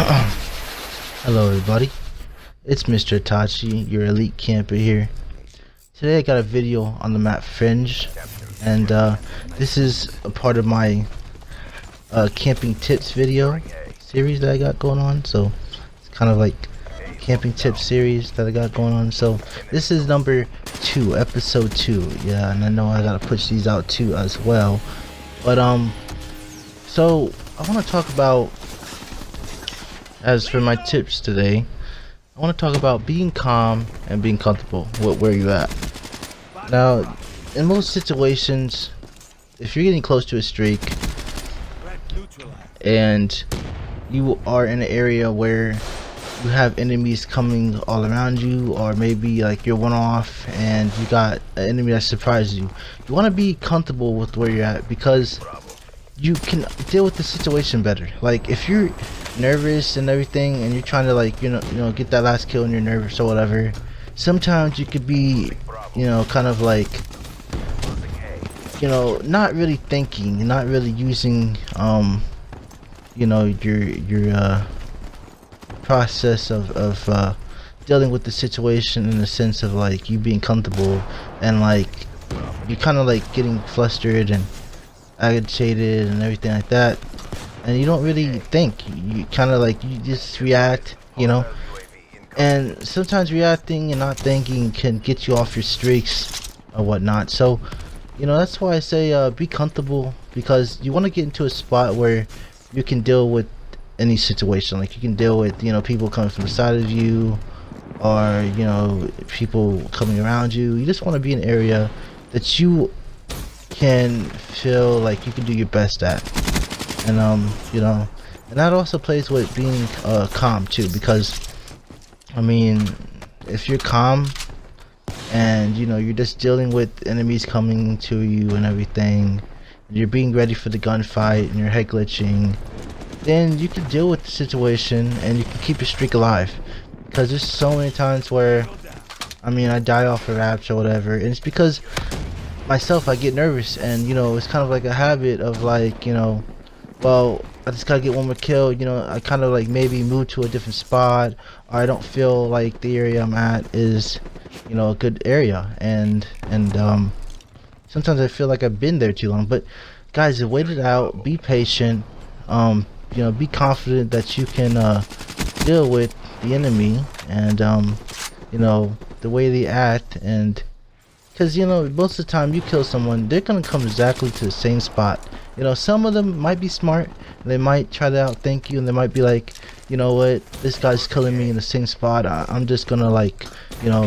Hello everybody, it's Mr. Tachi, your elite camper here. Today I got a video on the map Fringe, and this is a part of my camping tips video series that I got going on. So it's kind of like camping tips series that I got going on. So this is number 2, episode 2. Yeah, and I know I gotta push these out too as well. But so I want to talk about, as for my tips today, I want to talk about being calm and being comfortable with where you're at. Now, in most situations, if you're getting close to a streak and you are in an area where you have enemies coming all around you, or maybe like you're one off and you got an enemy that surprises you, you want to be comfortable with where you're at, because you can deal with the situation better. Like if you're nervous and everything and you're trying to, like, you know get that last kill and you're nervous or whatever, sometimes you could be, kind of like, not really thinking, not really using your process of dealing with the situation, in the sense of like you being comfortable, and like you kind of like getting flustered and agitated and everything like that, and you don't really think. You kind of like, you just react, and sometimes reacting and not thinking can get you off your streaks or whatnot. So that's why I say be comfortable, because you want to get into a spot where you can deal with any situation. Like you can deal with people coming from the side of you, or people coming around you. You just want to be in an area that you can feel like you can do your best at. And and that also plays with being calm too, because I mean, if you're calm and you're just dealing with enemies coming to you and everything, and you're being ready for the gunfight and you're head glitching, then you can deal with the situation and you can keep your streak alive. Because there's so many times where I die off of apps or whatever, and it's because myself, I get nervous, and it's kind of like a habit of like, well, I just gotta get one more kill. I kind of like maybe move to a different spot, or I don't feel like the area I'm at is a good area, and sometimes I feel like I've been there too long. But guys, wait it out, be patient, be confident that you can deal with the enemy, and the way they act. And because most of the time you kill someone, they're gonna come exactly to the same spot. Some of them might be smart, they might try to outthink you, and they might be like, you know what, this guy's killing me in the same spot, I'm just gonna, like,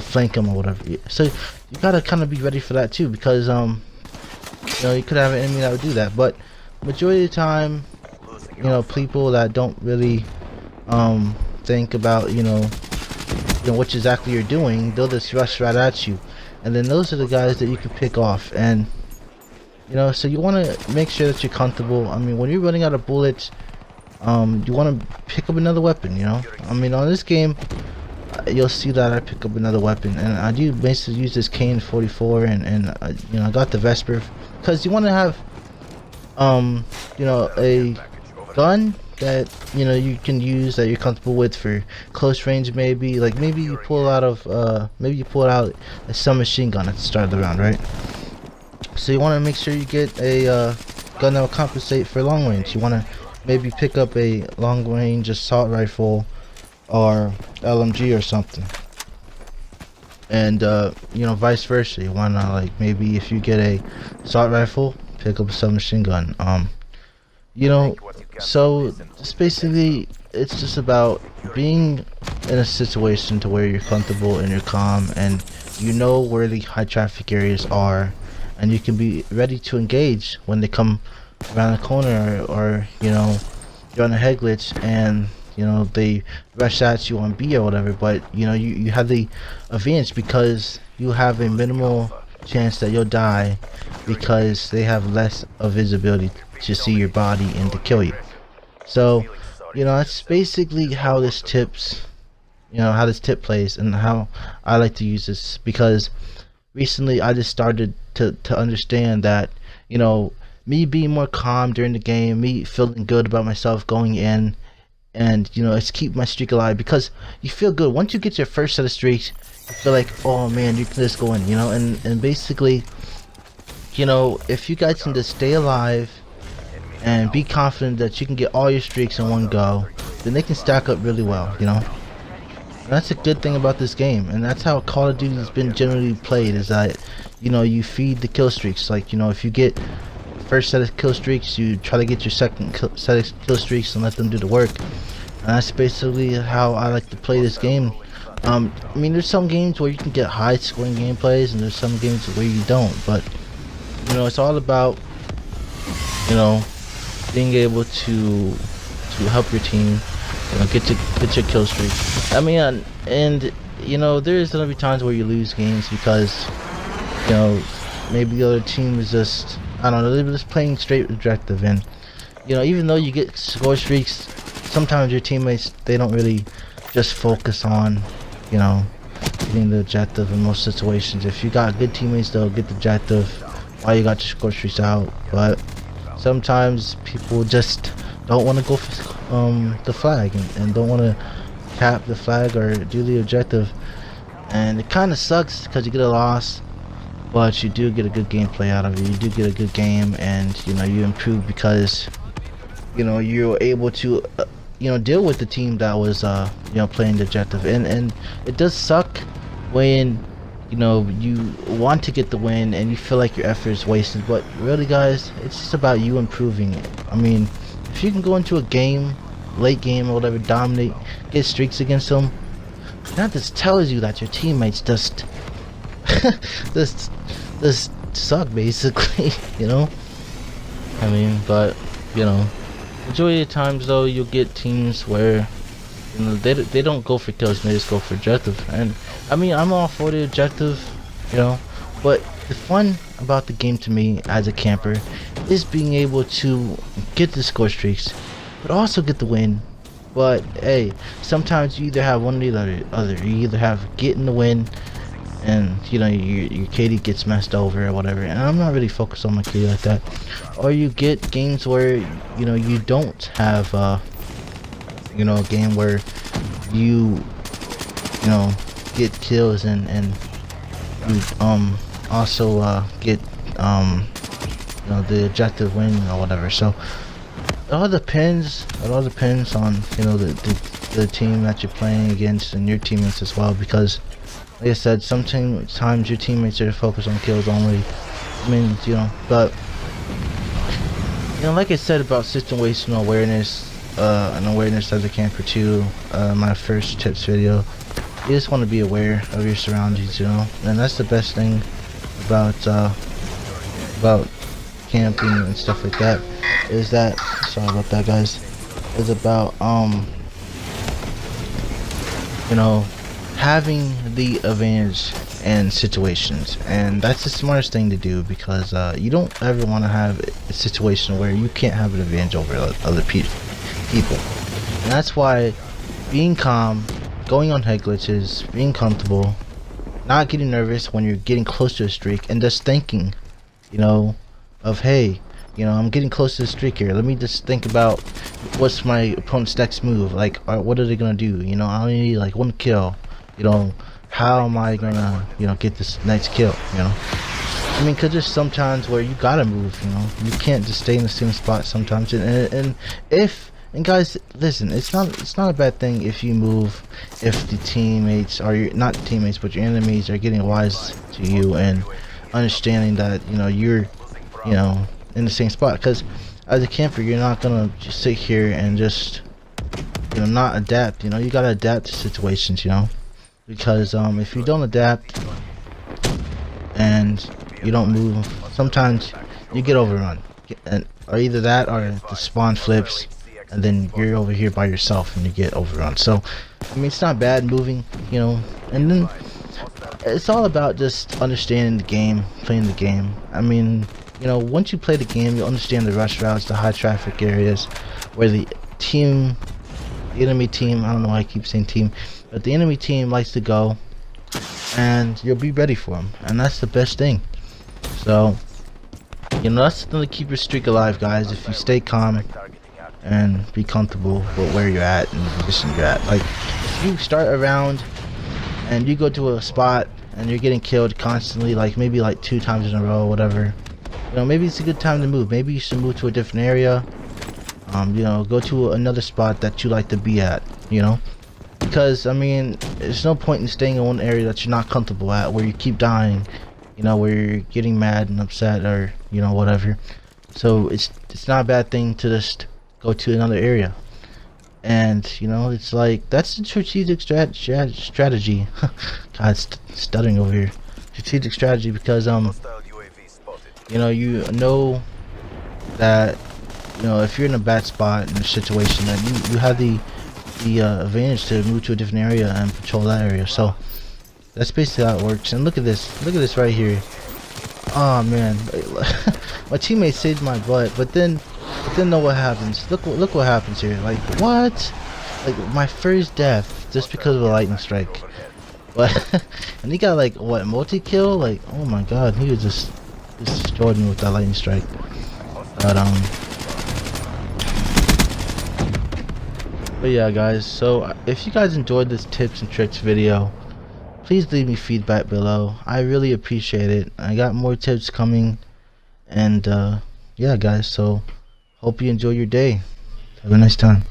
flank him or whatever. So you gotta kind of be ready for that too, because you could have an enemy that would do that. But majority of the time, people that don't really think about what exactly you're doing, they'll just rush right at you. And then those are the guys that you can pick off. And so you want to make sure that you're comfortable. When you're running out of bullets, you want to pick up another weapon. On this game, you'll see that I pick up another weapon, and I do basically use this KN-44, and I got the Vesper, because you want to have a gun that you can use, that you're comfortable with for close range. Maybe you pull out a submachine gun at the start of the round, right? So you want to make sure you get a gun that will compensate for long range. You want to maybe pick up a long range assault rifle or LMG or something, and vice versa. You want to, like, maybe if you get a assault rifle, pick up a submachine gun. So just basically, it's just about being in a situation to where you're comfortable and you're calm, and where the high traffic areas are, and you can be ready to engage when they come around the corner, or you're on a head glitch and they rush at you on B or whatever. But you have the advantage, because you have a minimal chance that you'll die, because they have less of visibility to see your body and to kill you. So that's basically how this tips how this tip plays, and how I like to use this, because recently I just started to understand that me being more calm during the game, me feeling good about myself going in, and you know, it's keep my streak alive, because you feel good once you get your first set of streaks. You feel like, oh man, you can just go in, you know, and basically, you know, if you guys can just stay alive and be confident that you can get all your streaks in one go, then they can stack up really well, you know. And that's a good thing about this game, and that's how Call of Duty has been generally played, is that, you know, you feed the kill streaks. Like, you know, if you get first set of kill streaks, you try to get your second set of kill streaks and let them do the work. And that's basically how I like to play this game. I mean, there's some games where you can get high scoring gameplays, and there's some games where you don't, but you know, it's all about, you know, being able to help your team, you know, get your kill streak. I mean, and you know, there's gonna be times where you lose games because, you know, maybe the other team is just, I don't know, they're just playing straight objective, and you know, even though you get score streaks, sometimes your teammates, they don't really just focus on, you know, getting the objective in most situations. If you got good teammates, they'll get the objective while you got your score streaks out. But sometimes people just don't want to go for the flag, and don't want to cap the flag or do the objective, and it kind of sucks because you get a loss, but you do get a good gameplay out of it. You do get a good game, and you know, you improve because, you know, you're able to you know, deal with the team that was you know, playing the objective. And it does suck when, you know, you want to get the win and you feel like your effort is wasted, but really guys, it's just about you improving it. I mean, if you can go into a game, late game or whatever, dominate, get streaks against them, that just tells you that your teammates just just suck, basically. You know, I mean, but you know, majority of times though, you'll get teams where, you know, they don't go for kills, they just go for objective. And I mean, I'm all for the objective, you know, but the fun about the game to me as a camper is being able to get the score streaks, but also get the win. But hey, sometimes you either have one or the other. You either have getting the win, and you know, your KD gets messed over or whatever, and I'm not really focused on my KD like that, or you get games where, you know, you don't have you know, a game where you know, get kills, and you also get you know, the objective win or whatever. So it all depends on, you know, the team that you're playing against and your teammates as well, because like I said, sometimes your teammates are focused on kills only. I mean, you know, but you know, like I said about situational awareness, and awareness as a camper too, my first tips video, you just want to be aware of your surroundings, you know, and that's the best thing about camping and stuff like that, is that, sorry about that guys, is about you know, having the advantage in situations. And that's the smartest thing to do, because you don't ever want to have a situation where you can't have an advantage over other people. And that's why being calm, going on head glitches, being comfortable, not getting nervous when you're getting close to a streak, and just thinking, you know, of, hey, you know, I'm getting close to the streak here, let me just think about what's my opponent's next move, like, what are they gonna do, you know, I only need like one kill, you know, how am I gonna, you know, get this next kill, you know. I mean, cause there's sometimes where you gotta move, you know, you can't just stay in the same spot sometimes, and guys, listen, it's not a bad thing if you move, if the teammates, or your, not teammates, but your enemies are getting wise to you and understanding that, you know, you're, you know, in the same spot. Because as a camper, you're not gonna just sit here and just, you know, not adapt. You know, you gotta adapt to situations, you know, because if you don't adapt and you don't move, sometimes you get overrun, and or either that or the spawn flips, and then you're over here by yourself and you get overrun. So I mean, it's not bad moving, you know, and then it's all about just understanding the game, playing the game. I mean, you know, once you play the game, you'll understand the rush routes, the high traffic areas, where the enemy team, I don't know why I keep saying team, but the enemy team likes to go, and you'll be ready for them, and that's the best thing. So, you know, that's going to keep your streak alive, guys, if you stay calm, and be comfortable with where you're at and the position you're at. Like, if you start a round and you go to a spot and you're getting killed constantly, like maybe like 2 times in a row or whatever, you know, maybe it's a good time to move. Maybe you should move to a different area. You know, go to another spot that you like to be at, you know, because I mean, there's no point in staying in one area that you're not comfortable at, where you keep dying, you know, where you're getting mad and upset, or you know, whatever. So it's not a bad thing to just go to another area. And you know, it's like, that's the strategic strategy. God, stuttering over here. Strategic strategy, because you know that, you know, if you're in a bad spot in a situation, that you have the advantage to move to a different area and patrol that area. So that's basically how it works. And look at this right here. Oh man, my teammate saved my butt, but then know what happens. Look what happens here. Like, what? Like, my first death just because of a lightning strike. But and he got like, what, multi-kill? Like, oh my god, he was just destroyed me with that lightning strike. But yeah, guys, so if you guys enjoyed this tips and tricks video, please leave me feedback below. I really appreciate it. I got more tips coming. And yeah, guys, so hope you enjoy your day. Have a nice time.